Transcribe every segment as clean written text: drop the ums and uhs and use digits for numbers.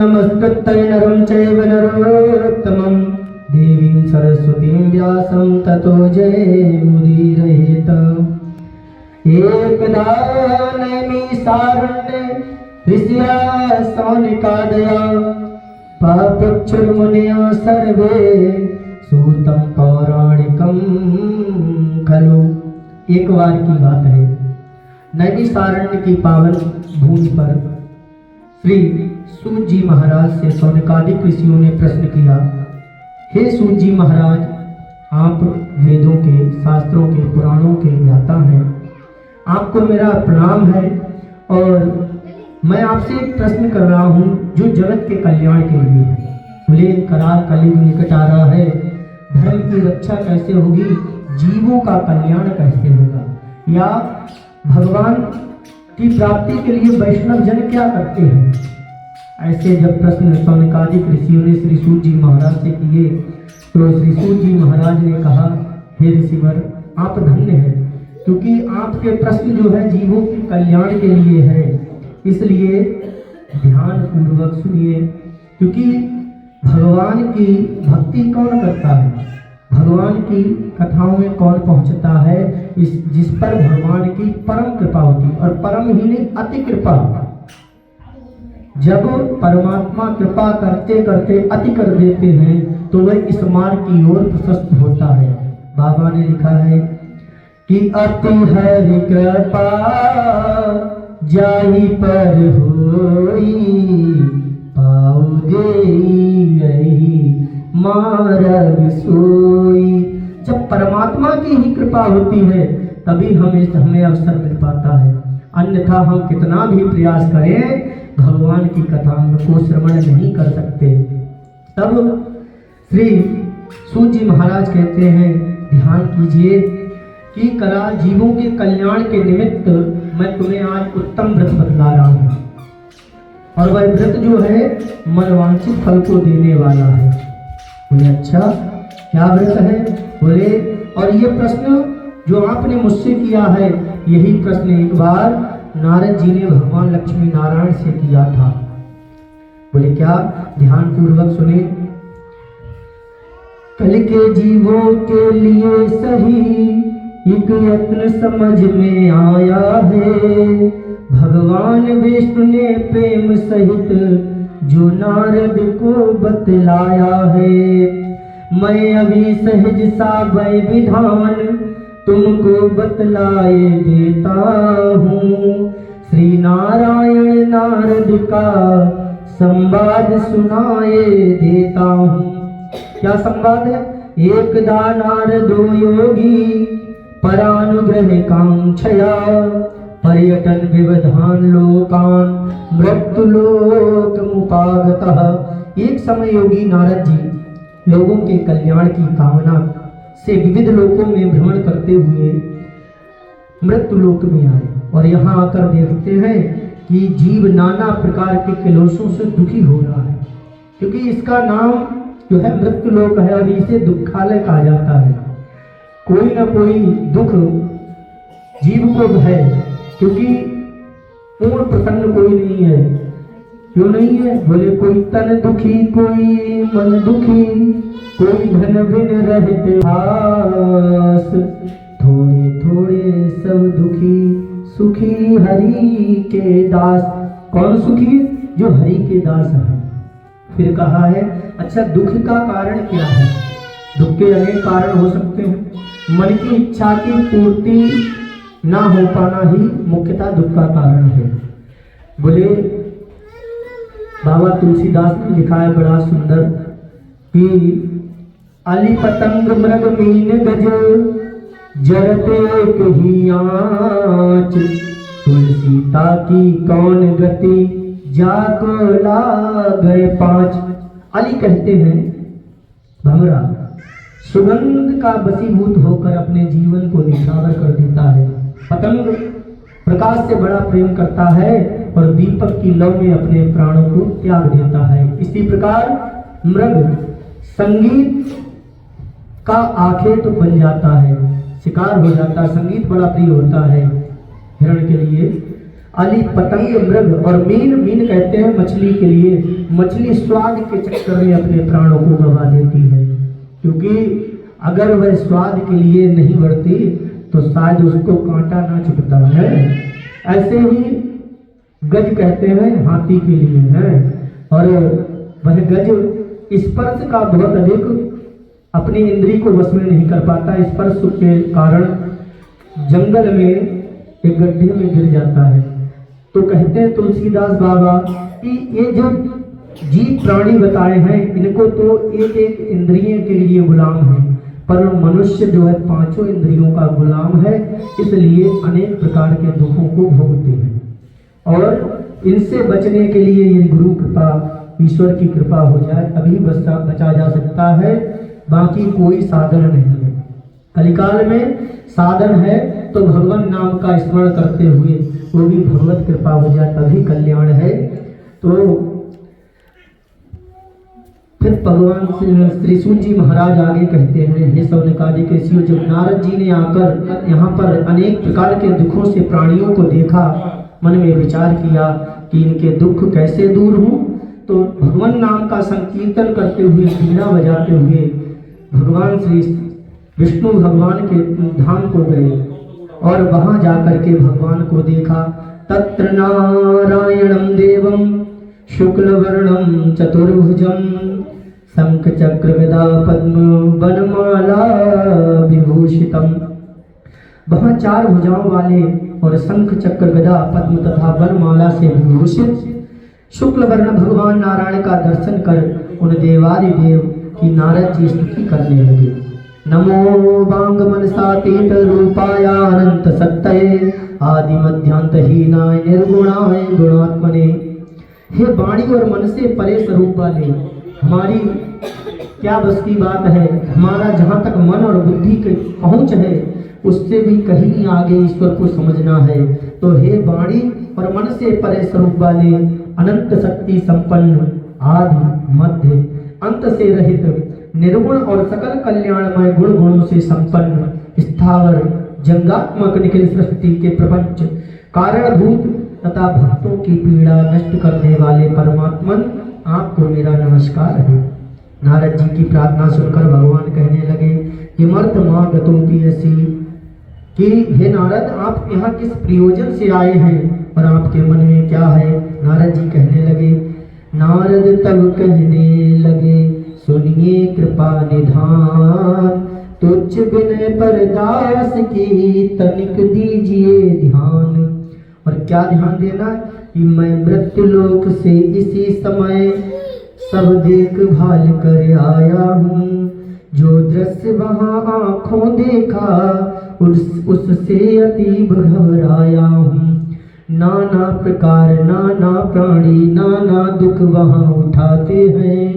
नमस्कृत्य नरं चैव नरोत्तमं देवीं सरस्वतीं व्यासं ततो जयमुदीरयेत्। एकदा नैमिषारण्ये ऋषयः सौनकादयः पप्रच्छुर्मुनयः सर्वे सूतं पौराणिकं खलु। एक बार की बात है, नैमिषारण्य की पावन भूमि पर श्री सूत जी महाराज से सौनकादिक ऋषियों ने प्रश्न किया, हे सूत जी महाराज, आप वेदों के, शास्त्रों के, पुराणों के ज्ञाता हैं, आपको मेरा प्रणाम है और मैं आपसे एक प्रश्न कर रहा हूँ जो जगत के कल्याण के लिए है। बोले, कराल कलयुग निकट आ रहा है, धर्म की रक्षा कैसे होगी, जीवों का कल्याण कैसे होगा, या भगवान की प्राप्ति के लिए वैष्णव जन क्या करते हैं। ऐसे जब प्रश्न सौनकादिक ऋषियों ने श्री सूत जी महाराज से किए तो श्री सूत जी महाराज ने कहा, हे ऋषिवर, आप धन्य हैं, क्योंकि आपके प्रश्न जो है जीवों के कल्याण के लिए है, इसलिए ध्यान पूर्वक सुनिए। क्योंकि भगवान की भक्ति कौन करता है, भगवान की कथाओं में कौन पहुंचता है, जिस पर भगवान की परम कृपा होती, और परम ही नहीं अति कृपा। जब परमात्मा कृपा करते करते अति कर देते हैं तो वह इस मार्ग की ओर प्रशस्त होता है। बाबा ने लिखा है कि अति हरि कृपा जाहि पर होई, पाऊ देई मार्ग सोई। जब परमात्मा की ही कृपा होती है तभी हमें अवसर मिल पाता है, अन्यथा हम कितना भी प्रयास करें भगवान की कथाओं को श्रवण नहीं कर सकते। तब श्री सूत जी महाराज कहते हैं, ध्यान कीजिए कि कराल जीवों के कल्याण के निमित्त मैं तुम्हें आज उत्तम व्रत बतला रहा हूँ, और वह व्रत जो है मनवांछित फल को देने वाला है। बोले, अच्छा क्या व्रत है? बोले, और ये प्रश्न जो आपने मुझसे किया है, यही प्रश्न एक बार नारद जी ने भगवान लक्ष्मी नारायण से किया था। बोले, क्या? ध्यान पूर्वक सुने। कल के जीवों के लिए सही एक यत्न समझ में आया है, भगवान विष्णु ने प्रेम सहित जो नारद को बतलाया है। मैं अभी सहज सा वै विधान तुमको बतलाए देता हूँ। श्री नारायण नारद का संवाद सुनाए देता हूँ। क्या संवाद है? एकदा नारदो योगी परानुग्रह कांक्षया, पर्यटन विविधान लोकान मृत्युलोक मुपागतः। एक समय योगी नारद जी लोगों के कल्याण की कामना से विविध लोकों में भ्रमण करते हुए मृत्यु लोक में आए, और यहाँ आकर देखते हैं कि जीव नाना प्रकार के क्लेशों से दुखी हो रहा है, क्योंकि इसका नाम जो है मृत्यु लोक है और इसे दुखालय कहा जाता है। कोई ना कोई दुख जीव को है, क्योंकि पूर्ण प्रसन्न कोई नहीं है। क्यों नहीं है? बोले, कोई तन दुखी, कोई मन दुखी, कोई धन बिन रहते आस, थोड़े थोड़े सब दुखी, सुखी हरि के दास। कौन सुखी? जो हरि के दास है। फिर कहा है, अच्छा दुख का कारण क्या है? दुख के अनेक कारण हो सकते हैं। मन की इच्छा की पूर्ति ना हो पाना ही मुख्यतः दुख का कारण है। बोले, बाबा तुलसीदास ने लिखा है बड़ा सुंदर कि अली पतंग मृग मीन गज जरते कही आँच, तुलसीता की कौन गति जाको लागे पाँच। अली कहते हैं भंवरा सुगंध का वशीभूत होकर अपने जीवन को निछावर कर देता है। पतंग प्रकाश से बड़ा प्रेम करता है और दीपक की लौ में अपने प्राणों को त्याग देता है। इसी प्रकार मृग संगीत का आखेट तो बन जाता है, शिकार हो जाता है, संगीत बड़ा प्रिय होता है हिरण के लिए। अली पतंग मृग, और मीन, मीन कहते हैं मछली के लिए, मछली स्वाद के चक्कर में अपने प्राणों को गंवा देती है, क्योंकि अगर वह स्वाद के लिए नहीं बढ़ती तो शायद उसको कांटा ना चुभता है। ऐसे ही गज कहते हैं हाथी के लिए है, और वह गज स्पर्श का बहुत अधिक अपनी इंद्री को वश में नहीं कर पाता। स्पर्श के कारण जंगल में एक गड्ढे में गिर जाता है। तो कहते हैं तुलसीदास बाबा कि ये जो जीव प्राणी बताए हैं इनको तो एक एक इंद्रिय के लिए गुलाम है, पर मनुष्य जो है पांचों इंद्रियों का गुलाम है, इसलिए अनेक प्रकार के दुखों को भोगते हैं। और इनसे बचने के लिए यदि गुरु कृपा, ईश्वर की कृपा हो जाए तभी बचा जा सकता है, बाकी कोई साधन नहीं है। कलिकाल में साधन है तो भगवान नाम का स्मरण करते हुए वो भी भगवत कृपा हो जाए तभी कल्याण है। तो फिर भगवान श्री सूत जी महाराज आगे कहते हैं, हे सौनकादि के ऋषियों, जब नारद जी ने आकर यहाँ पर अनेक प्रकार के दुखों से प्राणियों को देखा, मन में विचार किया कि इनके दुख कैसे दूर हों, तो भगवान नाम का संकीर्तन करते हुए, बीड़ा बजाते हुए भगवान श्री विष्णु भगवान के धाम को गए और वहां जाकर के भगवान को देखा। तत्र नारायणं देवं शुक्ल वर्णं चतुर्भुजं शंख चक्र गदा पद्म वनमाला विभूषितम। वहां चार भुजाओं वाले और शंख चक्र गदा पद्म तथा वनमाला से विभूषित शुक्ल वर्ण भगवान नारायण का दर्शन कर उन देवादिदेव की नारद जी स्तुति करने लगे। नमो वांग मनसातीत रूपाय अनंत सत्तये आदि मध्यांतहीनाय निर्गुणाय गुणात्मने। हे वाणी और मन से परे स्वरूप वाले, हमारी क्या बस की बात है, हमारा जहाँ तक मन और बुद्धि की पहुँच है उससे भी कहीं आगे ईश्वर को समझना है। तो हे वाणी और मन से परे स्वरूप वाले, अनंत शक्ति संपन्न, आदि मध्य अंत से रहित, निर्गुण और सकल कल्याणमय गुण गुणों से संपन्न, स्थावर जंगात्मक निखिल सृष्टि के प्रपंच कारणभूत तथा भक्तों की पीड़ा नष्ट करने वाले परमात्मन, आपको मेरा नमस्कार है। नारद जी की प्रार्थना सुनकर भगवान कहने लगे, किमर्थ मां गतोपि ऐसी, कि हे नारद आप यहाँ किस प्रयोजन से आए हैं और आपके मन में क्या है। नारद जी कहने लगे, नारद तब कहने लगे, सुनिए कृपा निधान, तुच्छ विनय पर दास की तनिक दीजिए ध्यान। और क्या ध्यान देना कि मैं मृत्यु लोक से इसी समय सब देखभाल कर आया हूँ। जो दृश्य वहाँ आँखों देखा उससे अतीब घबराया हूँ। नाना प्रकार नाना प्राणी नाना दुख वहाँ उठाते हैं।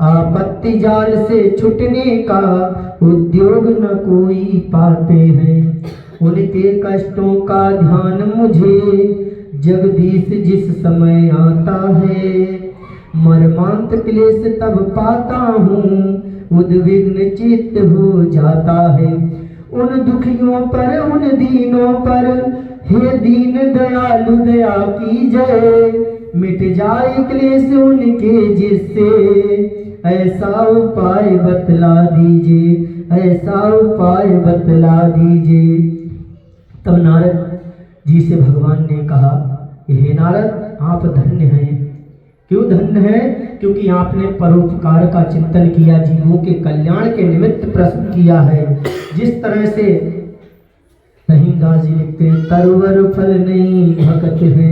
आपत्ति जाल से छुटने का उद्योग न कोई पाते हैं। उनके कष्टों का ध्यान मुझे जगदीश जिस समय आता है। मर्मांत क्लेश तब पाता हूँ, उद्विग्न चित्त हो जाता है। उन दुखियों पर उन दीनों पर हे दीन दयालु दया कीजिए। मिट जाए क्लेश उनके जिससे ऐसा उपाय बतला दीजिए, ऐसा उपाय बतला दीजिए। तब नारद जी से भगवान ने कहा, हे नारद आप धन्य हैं। क्यों धन्य है? क्योंकि आपने परोपकार का चिंतन किया, जीवों के कल्याण के निमित्त प्रश्न किया है। जिस तरह से रहीमदास जी लिखते हैं, तरवर फल नहीं भगत है,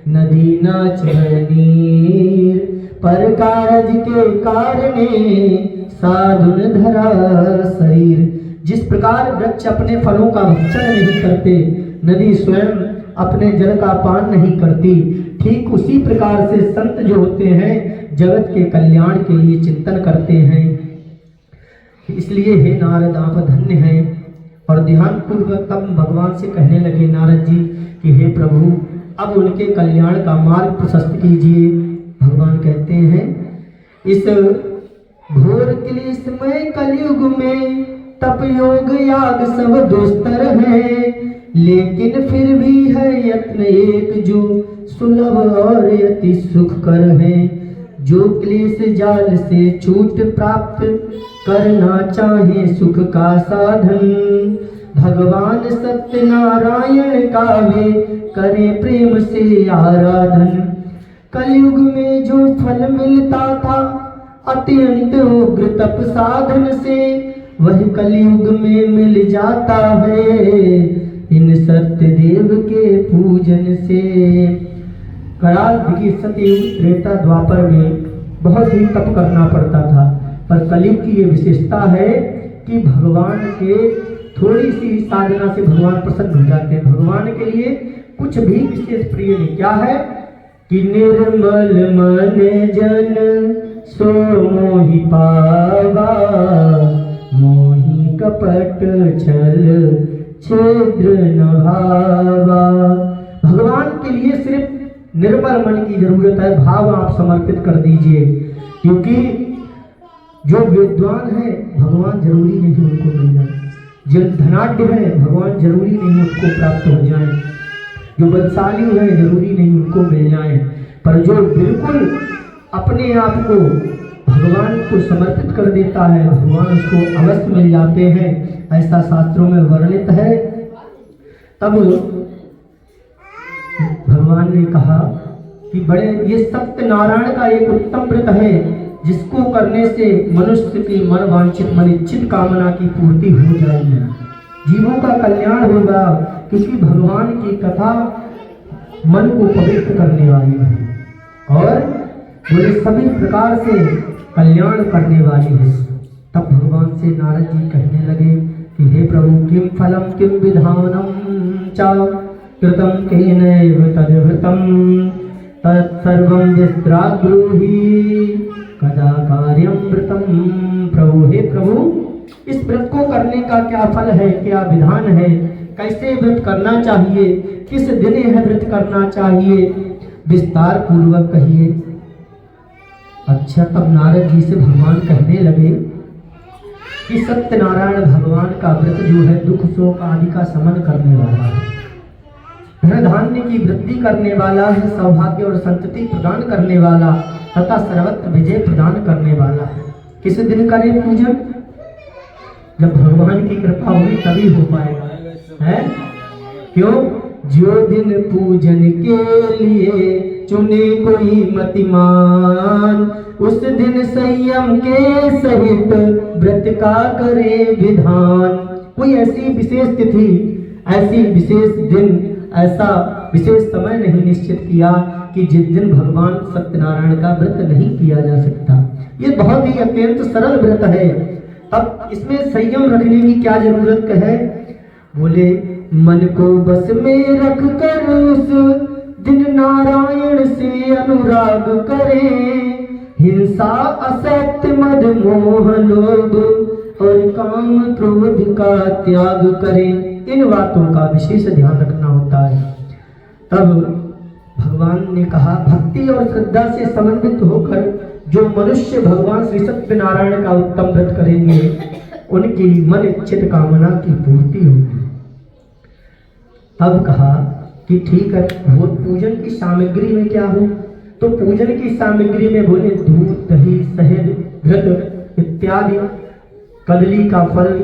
नदी नाच नीर, पर कारज के कारणे साधुन धरा शरीर। जिस प्रकार वृक्ष अपने फलों का भक्षण नहीं करते, नदी स्वयं अपने जल का पान नहीं करती, ठीक उसी प्रकार से संत जो होते हैं जगत के कल्याण के लिए चिंतन करते हैं। इसलिए हे नारद आप धन्य हैं। और ध्यान पूर्वक तब भगवान से कहने लगे नारद जी कि हे प्रभु अब उनके कल्याण का मार्ग प्रशस्त कीजिए। भगवान कहते हैं, इस घोर क्लेशमय कलयुग में तप योग याग सब दुस्तर है, लेकिन फिर भी है यत्न एक जो सुलभ और अति सुखकर है। जो क्लेश जाल से छूट प्राप्त करना चाहे सुख का साधन, भगवान सत्यनारायण का वे करे प्रेम से आराधन। कलयुग में जो फल मिलता था अत्यंत उग्र तप साधन से, वह कलयुग में मिल जाता है इन सत्य देव के पूजन से। कराल देखिए, सतयुग त्रेता द्वापर में बहुत ही तप करना पड़ता था, पर कलयुग की ये विशेषता है कि भगवान के थोड़ी सी साधना से भगवान प्रसन्न हो जाते हैं। भगवान के लिए कुछ भी विशेष प्रिय नहीं। क्या है कि निर्मल मन जन सो मोहि पावा, मोहि कपट छल छिद्र न भावा। भगवान के लिए सिर्फ निर्मल मन की जरूरत है। भाव आप समर्पित कर दीजिए, क्योंकि जो विद्वान है भगवान जरूरी नहीं उनको मिल जाए, जो धनाढ्य है भगवान जरूरी नहीं उनको प्राप्त हो जाए, जो बलशाली है जरूरी नहीं उनको मिल जाए, पर जो बिल्कुल अपने आप को भगवान को समर्पित कर देता है भगवान उसको अवश्य मिल जाते हैं, ऐसा शास्त्रों में वर्णित है। तब भगवान ने कहा कि बड़े ये सत्यनारायण का एक उत्तम व्रत है, जिसको करने से मनुष्य की मन वांछित मन इच्छित कामना की पूर्ति हो जाएगी, जीवों का कल्याण होगा, क्योंकि भगवान की कथा मन को पवित्र करने वाली है और बोले सभी प्रकार से कल्याण करने वाली है। तब भगवान से नारद जी कहने लगे कि हे प्रभु, किम फलम किम विधानम च कृतं केनैव तद्व्रतं, तत्सर्वं विस्त्राब्रूहि कदा कार्यं व्रतं। प्रभु, हे प्रभु, इस व्रत को करने का क्या फल है, क्या विधान है, कैसे व्रत करना चाहिए, किस दिन यह व्रत करना चाहिए, विस्तार पूर्वक कहिए। अच्छा, तब नारद जी से भगवान कहने लगे कि सत्यनारायण भगवान का व्रत जो है दुख शोक आदि का शमन करने वाला है, धन धान्य की वृद्धि करने वाला है, सौभाग्य और संतति प्रदान करने वाला तथा सर्वत्र विजय प्रदान करने वाला है। किस दिन करें पूजन? जब भगवान की कृपा होगी तभी हो पाएगा, है क्यों? जो दिन पूजन के लिए चुने कोई मतिमान, उस दिन संयम के सहित व्रत का करे विधान। कोई ऐसी विशेष तिथि, ऐसी विशेष दिन, ऐसा विशेष समय नहीं निश्चित किया कि जिस दिन भगवान सत्यनारायण का व्रत नहीं किया जा सकता। ये बहुत ही अत्यंत सरल व्रत है। अब इसमें संयम रखने की क्या जरूरत है? बोले मन को बस में रख कर उस दिन नारायण से अनुराग करें, हिंसा असत्य मद मोह लोभ और काम क्रोध का त्याग करें। इन बातों का विशेष ध्यान रखना होता है। तब भगवान ने कहा, भक्ति और श्रद्धा से समन्वित होकर जो मनुष्य भगवान श्री सत्यनारायण का उत्तम व्रत करेंगे उनकी मन इच्छित कामना की पूर्ति होगी। तब कहा कि ठीक है, वो पूजन की सामग्री में क्या हो? तो पूजन की सामग्री में बोले दूध, दही, शहद, घृत इत्यादि, कदली का फल,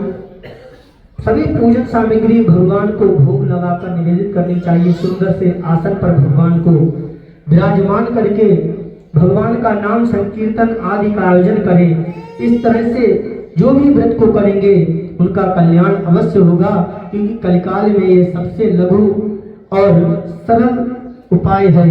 सभी पूजन सामग्री भगवान को भोग लगाकर निवेदित करनी चाहिए। सुंदर से आसन पर भगवान को विराजमान करके भगवान का नाम संकीर्तन आदि का आयोजन करें। इस तरह से जो भी व्रत को करेंगे उनका कल्याण अवश्य होगा, क्योंकि कलिकाल में ये सबसे लघु और सरल उपाय है।